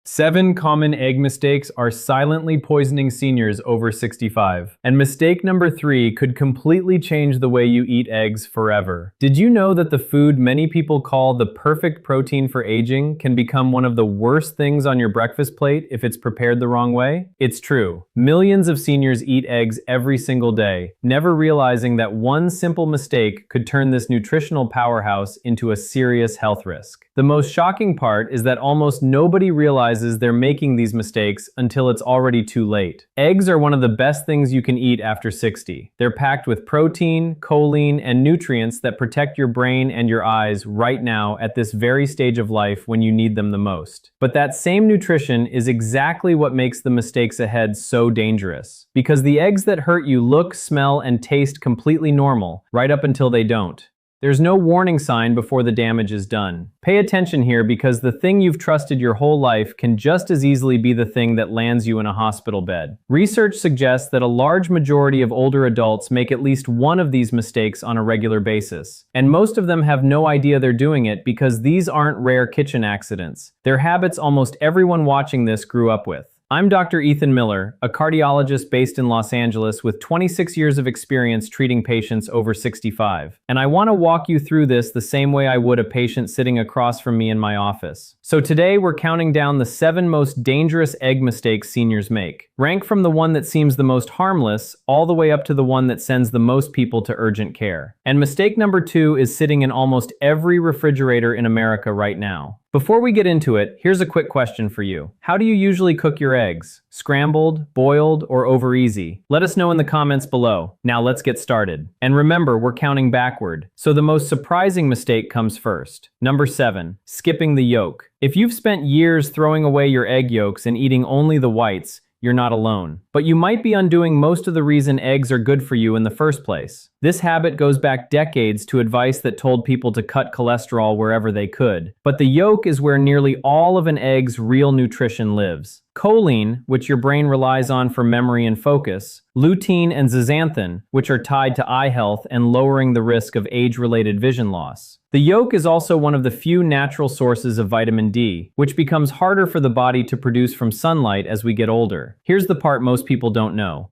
7 common egg mistakes are silently poisoning seniors over 65. And mistake number 3 could completely change the way you eat eggs forever. Did you know that the food many people call the perfect protein for aging can become one of the worst things on your breakfast plate if it's prepared the wrong way? It's true. Millions of seniors eat eggs every single day, never realizing that one simple mistake could turn this nutritional powerhouse into a serious health risk. The most shocking part is that almost nobody realizes they're making these mistakes until it's already too late. Eggs are one of the best things you can eat after 60. They're packed with protein, choline, and nutrients that protect your brain and your eyes right now at this very stage of life when you need them the most. But that same nutrition is exactly what makes the mistakes ahead so dangerous. Because the eggs that hurt you look, smell, and taste completely normal, right up until they don't. There's no warning sign before the damage is done. Pay attention here because the thing you've trusted your whole life can just as easily be the thing that lands you in a hospital bed. Research suggests that a large majority of older adults make at least one of these mistakes on a regular basis. And most of them have no idea they're doing it because these aren't rare kitchen accidents. They're habits almost everyone watching this grew up with. I'm Dr. Ethan Miller, a cardiologist based in Los Angeles with 26 years of experience treating patients over 65. And I want to walk you through this the same way I would a patient sitting across from me in my office. So today we're counting down the 7 most dangerous egg mistakes seniors make. Rank from the one that seems the most harmless all the way up to the one that sends the most people to urgent care. And mistake number 2 is sitting in almost every refrigerator in America right now. Before we get into it, here's a quick question for you. How do you usually cook your eggs? Scrambled, boiled, or over easy? Let us know in the comments below. Now let's get started. And remember, we're counting backward. So the most surprising mistake comes first. Number 7, skipping the yolk. If you've spent years throwing away your egg yolks and eating only the whites, you're not alone. But you might be undoing most of the reason eggs are good for you in the first place. This habit goes back decades to advice that told people to cut cholesterol wherever they could. But the yolk is where nearly all of an egg's real nutrition lives. Choline, which your brain relies on for memory and focus, lutein and zeaxanthin, which are tied to eye health and lowering the risk of age-related vision loss. The yolk is also one of the few natural sources of vitamin D, which becomes harder for the body to produce from sunlight as we get older. Here's the part most people don't know.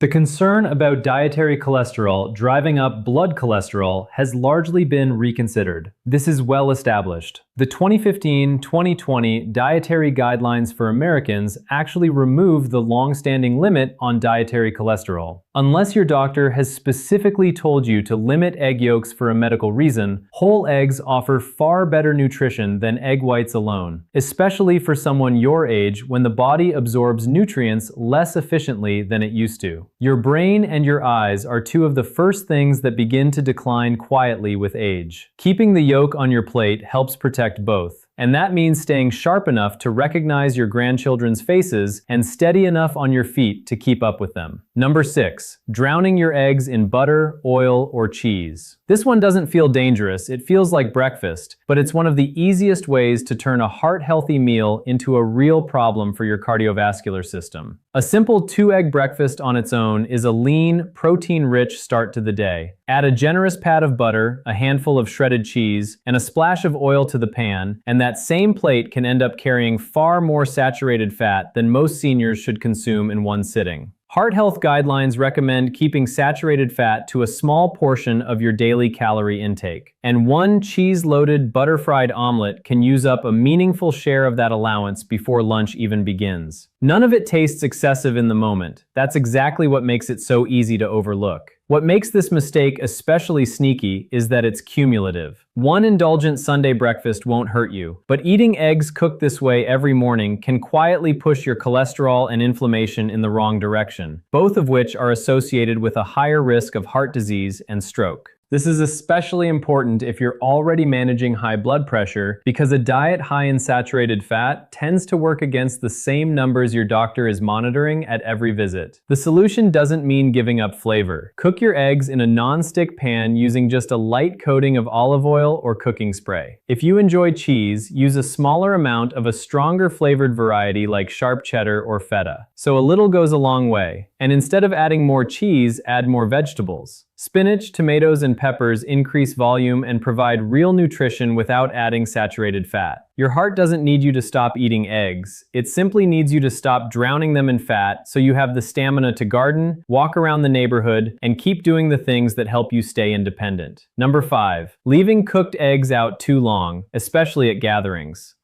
The concern about dietary cholesterol driving up blood cholesterol has largely been reconsidered. This is well established. The 2015-2020 Dietary Guidelines for Americans actually removed the long-standing limit on dietary cholesterol. Unless your doctor has specifically told you to limit egg yolks for a medical reason, whole eggs offer far better nutrition than egg whites alone, especially for someone your age when the body absorbs nutrients less efficiently than it used to. Your brain and your eyes are 2 of the first things that begin to decline quietly with age. Keeping the yolk on your plate helps protect both. And that means staying sharp enough to recognize your grandchildren's faces and steady enough on your feet to keep up with them. Number 6, drowning your eggs in butter, oil, or cheese. This one doesn't feel dangerous, it feels like breakfast, but it's one of the easiest ways to turn a heart-healthy meal into a real problem for your cardiovascular system. A simple 2-egg breakfast on its own is a lean, protein-rich start to the day. Add a generous pat of butter, a handful of shredded cheese, and a splash of oil to the pan, and that same plate can end up carrying far more saturated fat than most seniors should consume in one sitting. Heart health guidelines recommend keeping saturated fat to a small portion of your daily calorie intake. And one cheese-loaded, butter-fried omelet can use up a meaningful share of that allowance before lunch even begins. None of it tastes excessive in the moment. That's exactly what makes it so easy to overlook. What makes this mistake especially sneaky is that it's cumulative. One indulgent Sunday breakfast won't hurt you, but eating eggs cooked this way every morning can quietly push your cholesterol and inflammation in the wrong direction, both of which are associated with a higher risk of heart disease and stroke. This is especially important if you're already managing high blood pressure because a diet high in saturated fat tends to work against the same numbers your doctor is monitoring at every visit. The solution doesn't mean giving up flavor. Cook your eggs in a non-stick pan using just a light coating of olive oil or cooking spray. If you enjoy cheese, use a smaller amount of a stronger flavored variety like sharp cheddar or feta. So a little goes a long way. And instead of adding more cheese, add more vegetables. Spinach, tomatoes, and peppers increase volume and provide real nutrition without adding saturated fat. Your heart doesn't need you to stop eating eggs. It simply needs you to stop drowning them in fat so you have the stamina to garden, walk around the neighborhood, and keep doing the things that help you stay independent. Number 5. Leaving cooked eggs out too long, especially at gatherings.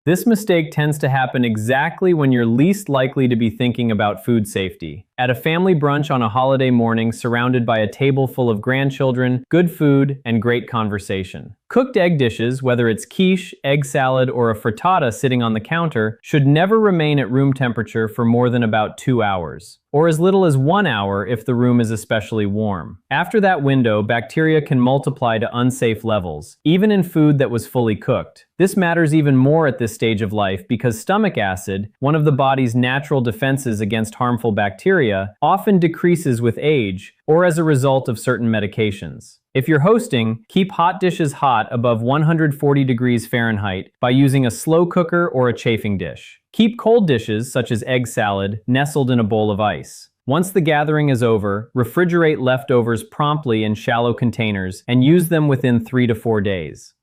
This mistake tends to happen exactly when you're least likely to be thinking about food safety. At a family brunch on a holiday morning surrounded by a table full of grandchildren, good food, and great conversation. Cooked egg dishes, whether it's quiche, egg salad, or a frittata sitting on the counter, should never remain at room temperature for more than about 2 hours, or as little as 1 hour if the room is especially warm. After that window, bacteria can multiply to unsafe levels, even in food that was fully cooked. This matters even more at this stage of life because stomach acid, one of the body's natural defenses against harmful bacteria, often decreases with age or as a result of certain medications. If you're hosting, keep hot dishes hot above 140 degrees Fahrenheit by using a slow cooker or a chafing dish. Keep cold dishes, such as egg salad, nestled in a bowl of ice. Once the gathering is over, refrigerate leftovers promptly in shallow containers and use them within 3 to 4 days.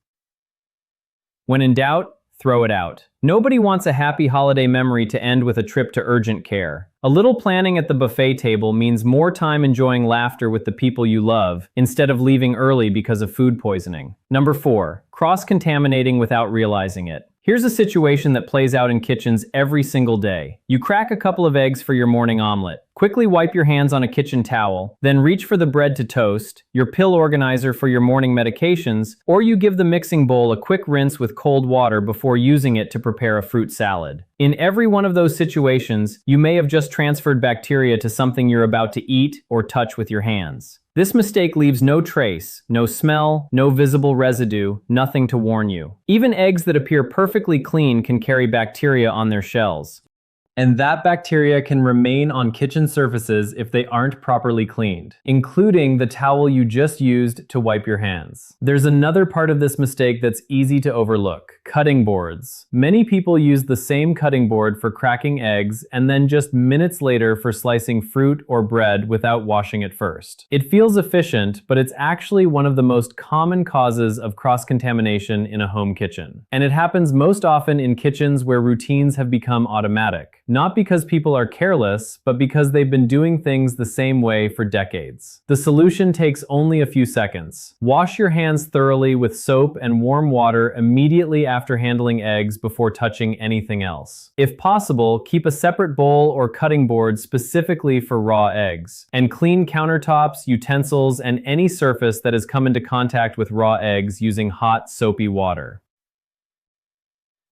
When in doubt, throw it out. Nobody wants a happy holiday memory to end with a trip to urgent care. A little planning at the buffet table means more time enjoying laughter with the people you love, instead of leaving early because of food poisoning. Number 4. Cross-contaminating without realizing it. Here's a situation that plays out in kitchens every single day. You crack a couple of eggs for your morning omelet. Quickly wipe your hands on a kitchen towel, then reach for the bread to toast, your pill organizer for your morning medications, or you give the mixing bowl a quick rinse with cold water before using it to prepare a fruit salad. In every one of those situations, you may have just transferred bacteria to something you're about to eat or touch with your hands. This mistake leaves no trace, no smell, no visible residue, nothing to warn you. Even eggs that appear perfectly clean can carry bacteria on their shells. And that bacteria can remain on kitchen surfaces if they aren't properly cleaned, including the towel you just used to wipe your hands. There's another part of this mistake that's easy to overlook: cutting boards. Many people use the same cutting board for cracking eggs and then just minutes later for slicing fruit or bread without washing it first. It feels efficient, but it's actually one of the most common causes of cross-contamination in a home kitchen. And it happens most often in kitchens where routines have become automatic. Not because people are careless, but because they've been doing things the same way for decades. The solution takes only a few seconds. Wash your hands thoroughly with soap and warm water immediately after handling eggs before touching anything else. If possible, keep a separate bowl or cutting board specifically for raw eggs. And clean countertops, utensils, and any surface that has come into contact with raw eggs using hot, soapy water.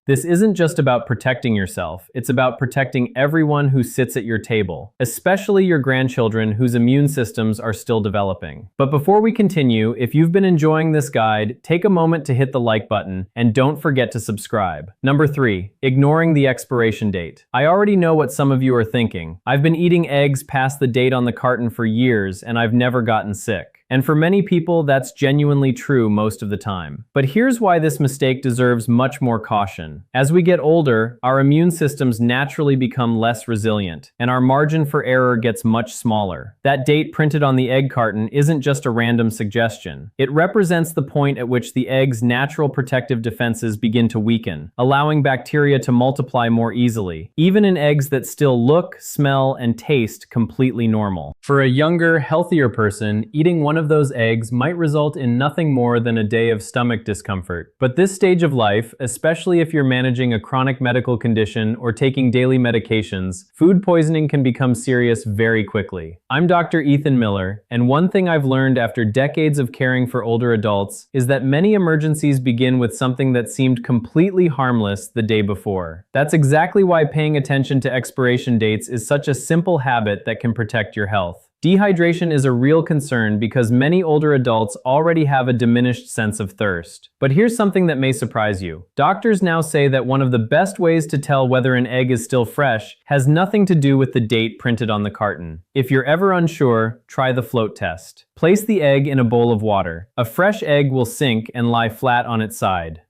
This isn't just about protecting yourself, it's about protecting everyone who sits at your table, especially your grandchildren whose immune systems are still developing. But before we continue, if you've been enjoying this guide, take a moment to hit the like button and don't forget to subscribe. Number 3, ignoring the expiration date. I already know what some of you are thinking. I've been eating eggs past the date on the carton for years and I've never gotten sick. And for many people, that's genuinely true most of the time. But here's why this mistake deserves much more caution. As we get older, our immune systems naturally become less resilient, and our margin for error gets much smaller. That date printed on the egg carton isn't just a random suggestion. It represents the point at which the egg's natural protective defenses begin to weaken, allowing bacteria to multiply more easily, even in eggs that still look, smell, and taste completely normal. For a younger, healthier person, eating one of those eggs might result in nothing more than a day of stomach discomfort. But this stage of life, especially if you're managing a chronic medical condition or taking daily medications, food poisoning can become serious very quickly. I'm Dr. Ethan Miller, and one thing I've learned after decades of caring for older adults is that many emergencies begin with something that seemed completely harmless the day before. That's exactly why paying attention to expiration dates is such a simple habit that can protect your health. Dehydration is a real concern because many older adults already have a diminished sense of thirst. But here's something that may surprise you. Doctors now say that one of the best ways to tell whether an egg is still fresh has nothing to do with the date printed on the carton. If you're ever unsure, try the float test. Place the egg in a bowl of water. A fresh egg will sink and lie flat on its side.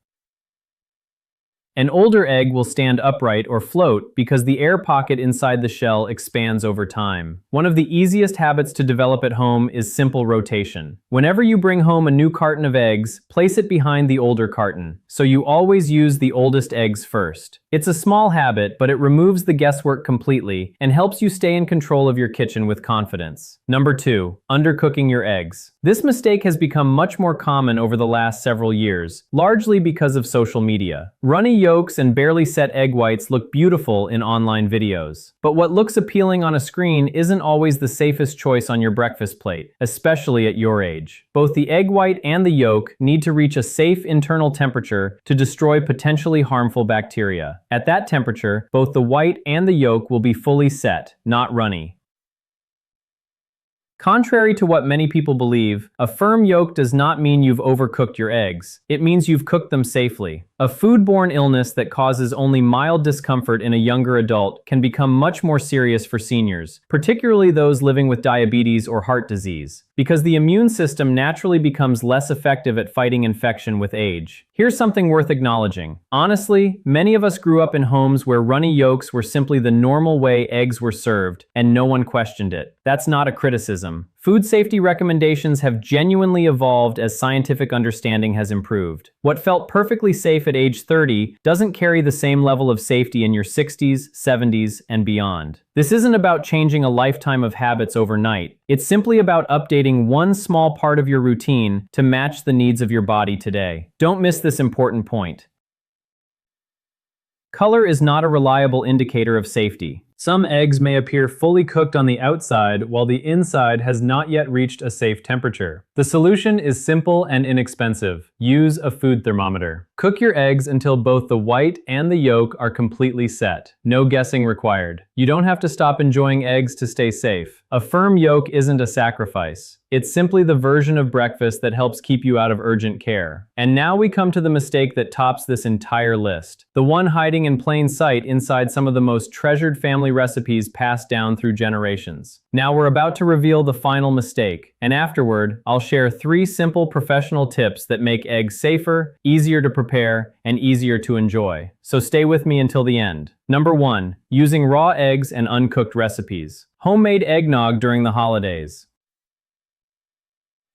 An older egg will stand upright or float because the air pocket inside the shell expands over time. One of the easiest habits to develop at home is simple rotation. Whenever you bring home a new carton of eggs, place it behind the older carton, so you always use the oldest eggs first. It's a small habit, but it removes the guesswork completely and helps you stay in control of your kitchen with confidence. Number 2. Undercooking your eggs. This mistake has become much more common over the last several years, largely because of social media. Runny yolks and barely set egg whites look beautiful in online videos. But what looks appealing on a screen isn't always the safest choice on your breakfast plate, especially at your age. Both the egg white and the yolk need to reach a safe internal temperature to destroy potentially harmful bacteria. At that temperature, both the white and the yolk will be fully set, not runny. Contrary to what many people believe, a firm yolk does not mean you've overcooked your eggs. It means you've cooked them safely. A foodborne illness that causes only mild discomfort in a younger adult can become much more serious for seniors, particularly those living with diabetes or heart disease, because the immune system naturally becomes less effective at fighting infection with age. Here's something worth acknowledging. Honestly, many of us grew up in homes where runny yolks were simply the normal way eggs were served, and no one questioned it. That's not a criticism. Food safety recommendations have genuinely evolved as scientific understanding has improved. What felt perfectly safe at age 30 doesn't carry the same level of safety in your 60s, 70s, and beyond. This isn't about changing a lifetime of habits overnight. It's simply about updating one small part of your routine to match the needs of your body today. Don't miss this important point. Color is not a reliable indicator of safety. Some eggs may appear fully cooked on the outside while the inside has not yet reached a safe temperature. The solution is simple and inexpensive. Use a food thermometer. Cook your eggs until both the white and the yolk are completely set. No guessing required. You don't have to stop enjoying eggs to stay safe. A firm yolk isn't a sacrifice. It's simply the version of breakfast that helps keep you out of urgent care. And now we come to the mistake that tops this entire list. The one hiding in plain sight inside some of the most treasured family recipes passed down through generations. Now we're about to reveal the final mistake, and afterward, I'll share 3 simple professional tips that make eggs safer, easier to prepare, and easier to enjoy. So stay with me until the end. Number 1. Using raw eggs and uncooked recipes. Homemade eggnog during the holidays.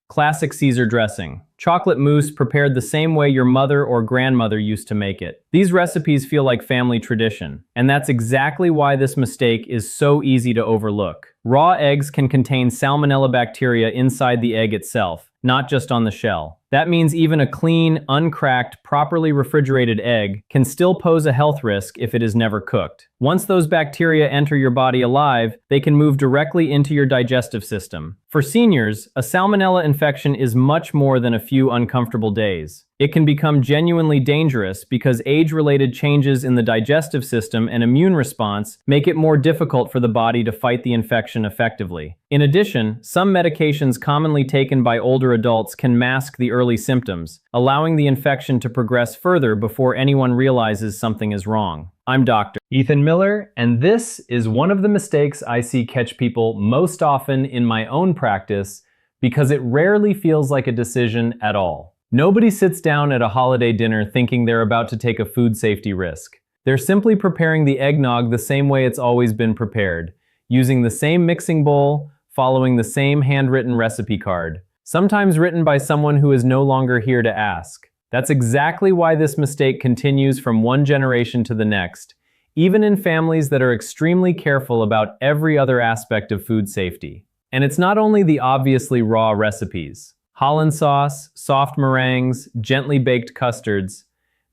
Classic Caesar dressing. Chocolate mousse prepared the same way your mother or grandmother used to make it. These recipes feel like family tradition, and that's exactly why this mistake is so easy to overlook. Raw eggs can contain salmonella bacteria inside the egg itself, not just on the shell. That means even a clean, uncracked, properly refrigerated egg can still pose a health risk if it is never cooked. Once those bacteria enter your body alive, they can move directly into your digestive system. For seniors, a salmonella infection is much more than a few uncomfortable days. It can become genuinely dangerous because age-related changes in the digestive system and immune response make it more difficult for the body to fight the infection effectively. In addition, some medications commonly taken by older adults can mask the early symptoms, allowing the infection to progress further before anyone realizes something is wrong. I'm Dr. Ethan Miller, and this is one of the mistakes I see catch people most often in my own practice because it rarely feels like a decision at all. Nobody sits down at a holiday dinner thinking they're about to take a food safety risk. They're simply preparing the eggnog the same way it's always been prepared, using the same mixing bowl, following the same handwritten recipe card, sometimes written by someone who is no longer here to ask. That's exactly why this mistake continues from one generation to the next, even in families that are extremely careful about every other aspect of food safety. And it's not only the obviously raw recipes. Holland sauce, soft meringues, gently baked custards.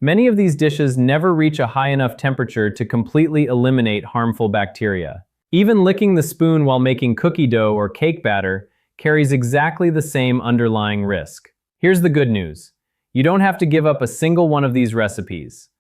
Many of these dishes never reach a high enough temperature to completely eliminate harmful bacteria. Even licking the spoon while making cookie dough or cake batter carries exactly the same underlying risk. Here's the good news. You don't have to give up a single one of these recipes.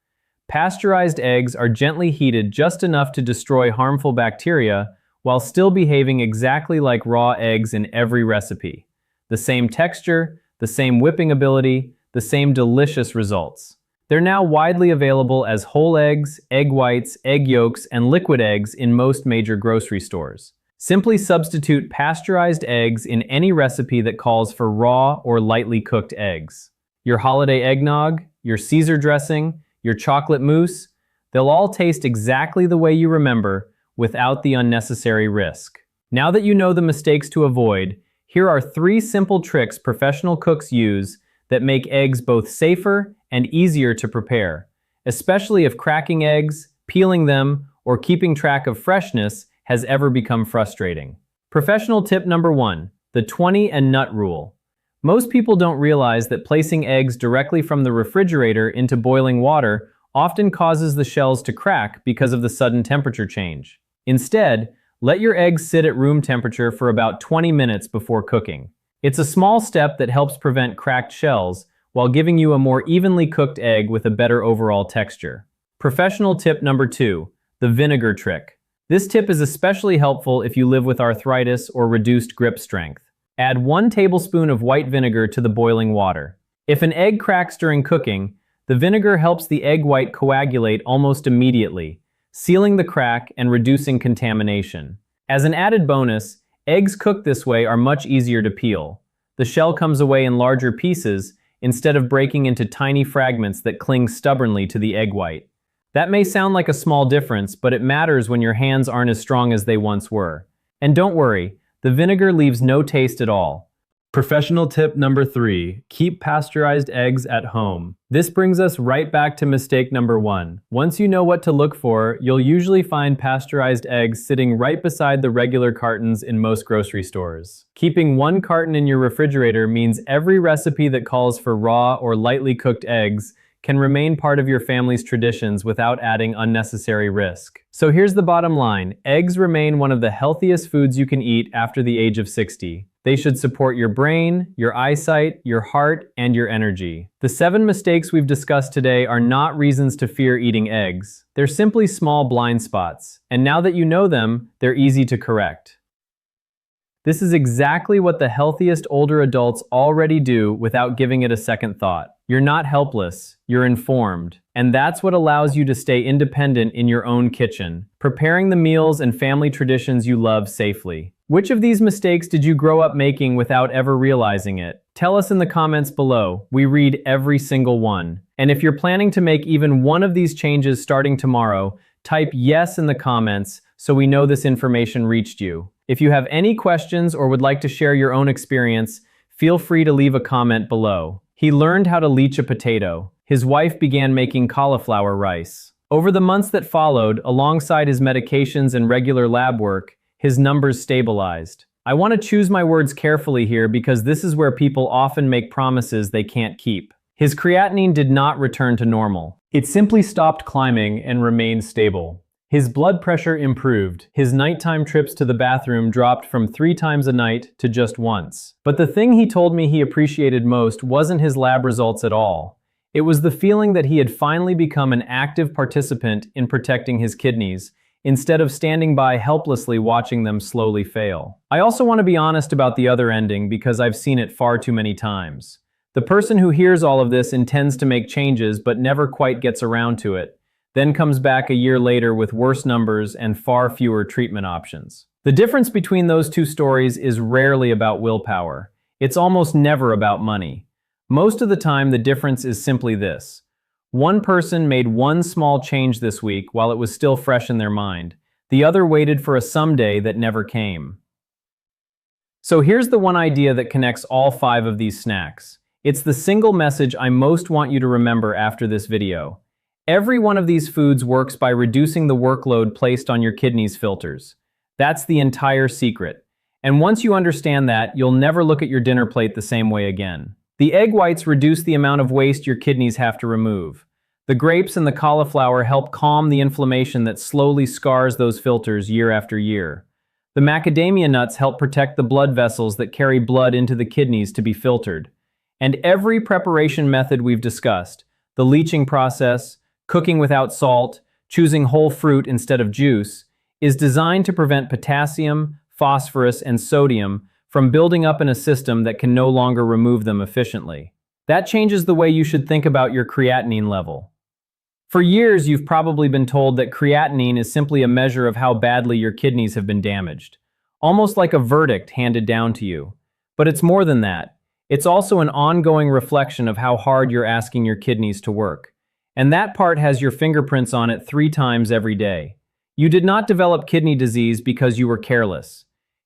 Pasteurized eggs are gently heated just enough to destroy harmful bacteria while still behaving exactly like raw eggs in every recipe. The same texture, the same whipping ability, the same delicious results. They're now widely available as whole eggs, egg whites, egg yolks, and liquid eggs in most major grocery stores. Simply substitute pasteurized eggs in any recipe that calls for raw or lightly cooked eggs. Your holiday eggnog, your Caesar dressing, your chocolate mousse, they'll all taste exactly the way you remember without the unnecessary risk. Now that you know the mistakes to avoid, here are 3 simple tricks professional cooks use that make eggs both safer and easier to prepare, especially if cracking eggs, peeling them, or keeping track of freshness has ever become frustrating. Professional tip number 1, the 20 and nut rule. Most people don't realize that placing eggs directly from the refrigerator into boiling water often causes the shells to crack because of the sudden temperature change. Instead, let your eggs sit at room temperature for about 20 minutes before cooking. It's a small step that helps prevent cracked shells while giving you a more evenly cooked egg with a better overall texture. Professional tip number 2, the vinegar trick. This tip is especially helpful if you live with arthritis or reduced grip strength. Add 1 tablespoon of white vinegar to the boiling water. If an egg cracks during cooking, the vinegar helps the egg white coagulate almost immediately, sealing the crack and reducing contamination. As an added bonus, eggs cooked this way are much easier to peel. The shell comes away in larger pieces instead of breaking into tiny fragments that cling stubbornly to the egg white. That may sound like a small difference, but it matters when your hands aren't as strong as they once were. And don't worry, the vinegar leaves no taste at all. Professional tip number 3, keep pasteurized eggs at home. This brings us right back to mistake number 1. Once you know what to look for, you'll usually find pasteurized eggs sitting right beside the regular cartons in most grocery stores. Keeping 1 carton in your refrigerator means every recipe that calls for raw or lightly cooked eggs can remain part of your family's traditions without adding unnecessary risk. So here's the bottom line. Eggs remain one of the healthiest foods you can eat after the age of 60. They should support your brain, your eyesight, your heart, and your energy. The 7 mistakes we've discussed today are not reasons to fear eating eggs. They're simply small blind spots. And now that you know them, they're easy to correct. This is exactly what the healthiest older adults already do without giving it a second thought. You're not helpless, you're informed. And that's what allows you to stay independent in your own kitchen, preparing the meals and family traditions you love safely. Which of these mistakes did you grow up making without ever realizing it? Tell us in the comments below. We read every single one. And if you're planning to make even one of these changes starting tomorrow, type yes in the comments so we know this information reached you. If you have any questions or would like to share your own experience, feel free to leave a comment below. He learned how to leach a potato. His wife began making cauliflower rice. Over the months that followed, alongside his medications and regular lab work, his numbers stabilized. I want to choose my words carefully here because this is where people often make promises they can't keep. His creatinine did not return to normal. It simply stopped climbing and remained stable. His blood pressure improved. His nighttime trips to the bathroom dropped from 3 times a night to just once. But the thing he told me he appreciated most wasn't his lab results at all. It was the feeling that he had finally become an active participant in protecting his kidneys, instead of standing by helplessly watching them slowly fail. I also want to be honest about the other ending because I've seen it far too many times. The person who hears all of this intends to make changes but never quite gets around to it, then comes back a year later with worse numbers and far fewer treatment options. The difference between those 2 stories is rarely about willpower. It's almost never about money. Most of the time, the difference is simply this. One person made one small change this week while it was still fresh in their mind. The other waited for a someday that never came. So here's the one idea that connects all 5 of these snacks. It's the single message I most want you to remember after this video. Every one of these foods works by reducing the workload placed on your kidneys' filters. That's the entire secret. And once you understand that, you'll never look at your dinner plate the same way again. The egg whites reduce the amount of waste your kidneys have to remove. The grapes and the cauliflower help calm the inflammation that slowly scars those filters year after year. The macadamia nuts help protect the blood vessels that carry blood into the kidneys to be filtered. And every preparation method we've discussed, the leaching process, cooking without salt, choosing whole fruit instead of juice, is designed to prevent potassium, phosphorus, and sodium from building up in a system that can no longer remove them efficiently. That changes the way you should think about your creatinine level. For years, you've probably been told that creatinine is simply a measure of how badly your kidneys have been damaged, almost like a verdict handed down to you. But it's more than that. It's also an ongoing reflection of how hard you're asking your kidneys to work. And that part has your fingerprints on it 3 times every day. You did not develop kidney disease because you were careless.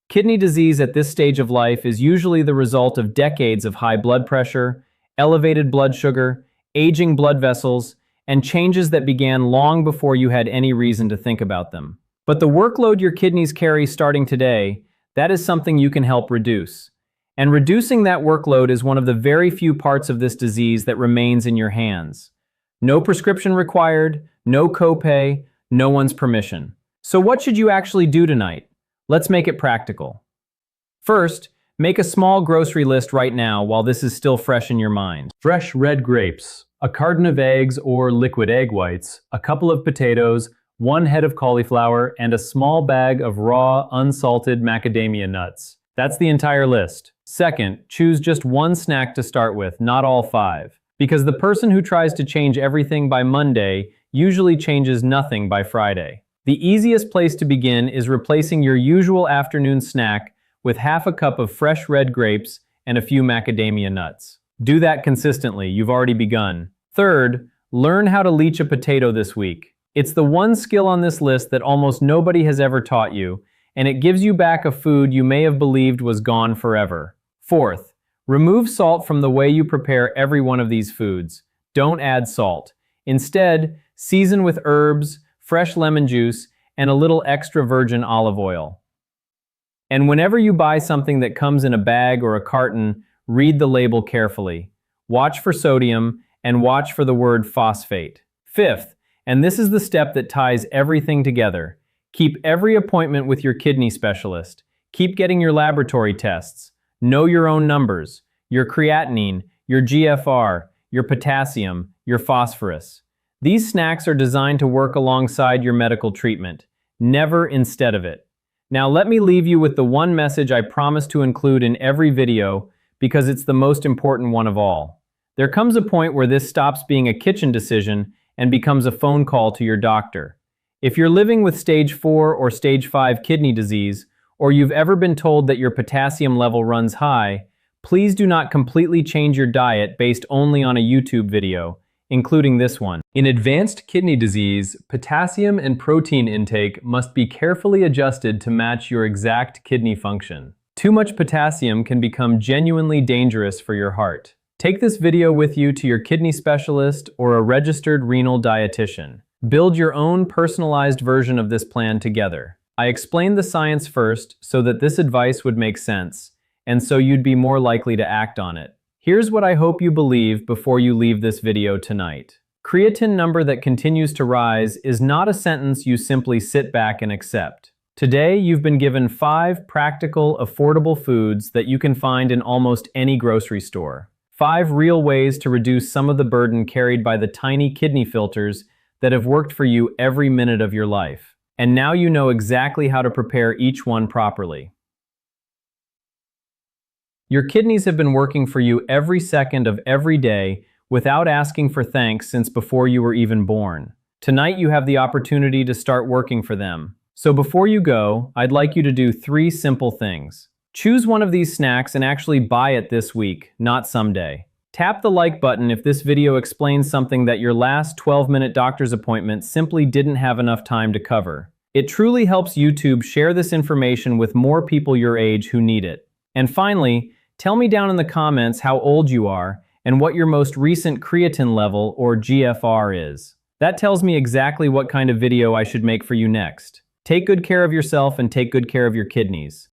Kidney disease at this stage of life is usually the result of decades of high blood pressure, elevated blood sugar, aging blood vessels, and changes that began long before you had any reason to think about them. But the workload your kidneys carry starting today, that is something you can help reduce. And reducing that workload is one of the very few parts of this disease that remains in your hands. No prescription required, no copay, no one's permission. So what should you actually do tonight? Let's make it practical. First, make a small grocery list right now while this is still fresh in your mind. Fresh red grapes, a carton of eggs or liquid egg whites, a couple of potatoes, 1 head of cauliflower, and a small bag of raw, unsalted macadamia nuts. That's the entire list. Second, choose just one snack to start with, not all 5. Because the person who tries to change everything by Monday usually changes nothing by Friday. The easiest place to begin is replacing your usual afternoon snack with half a cup of fresh red grapes and a few macadamia nuts. Do that consistently, you've already begun. Third, learn how to leach a potato this week. It's the one skill on this list that almost nobody has ever taught you, and it gives you back a food you may have believed was gone forever. Fourth, remove salt from the way you prepare every one of these foods. Don't add salt. Instead, season with herbs, fresh lemon juice, and a little extra virgin olive oil. And whenever you buy something that comes in a bag or a carton, read the label carefully. Watch for sodium and watch for the word phosphate. Fifth, and this is the step that ties everything together, keep every appointment with your kidney specialist. Keep getting your laboratory tests. Know your own numbers, your creatinine, your GFR, your potassium, your phosphorus. These snacks are designed to work alongside your medical treatment, never instead of it. Now let me leave you with the one message I promise to include in every video because it's the most important one of all. There comes a point where this stops being a kitchen decision and becomes a phone call to your doctor. If you're living with stage 4 or stage 5 kidney disease, or you've ever been told that your potassium level runs high, please do not completely change your diet based only on a YouTube video, including this one. In advanced kidney disease, potassium and protein intake must be carefully adjusted to match your exact kidney function. Too much potassium can become genuinely dangerous for your heart. Take this video with you to your kidney specialist or a registered renal dietitian. Build your own personalized version of this plan together. I explained the science first so that this advice would make sense, and so you'd be more likely to act on it. Here's what I hope you believe before you leave this video tonight. Creatine number that continues to rise is not a sentence you simply sit back and accept. Today, you've been given 5 practical, affordable foods that you can find in almost any grocery store. 5 real ways to reduce some of the burden carried by the tiny kidney filters that have worked for you every minute of your life. And now you know exactly how to prepare each one properly. Your kidneys have been working for you every second of every day without asking for thanks since before you were even born. Tonight you have the opportunity to start working for them. So before you go, I'd like you to do 3 simple things. Choose one of these snacks and actually buy it this week, not someday. Tap the like button if this video explains something that your last 12-minute doctor's appointment simply didn't have enough time to cover. It truly helps YouTube share this information with more people your age who need it. And finally, tell me down in the comments how old you are and what your most recent creatine level or GFR is. That tells me exactly what kind of video I should make for you next. Take good care of yourself and take good care of your kidneys.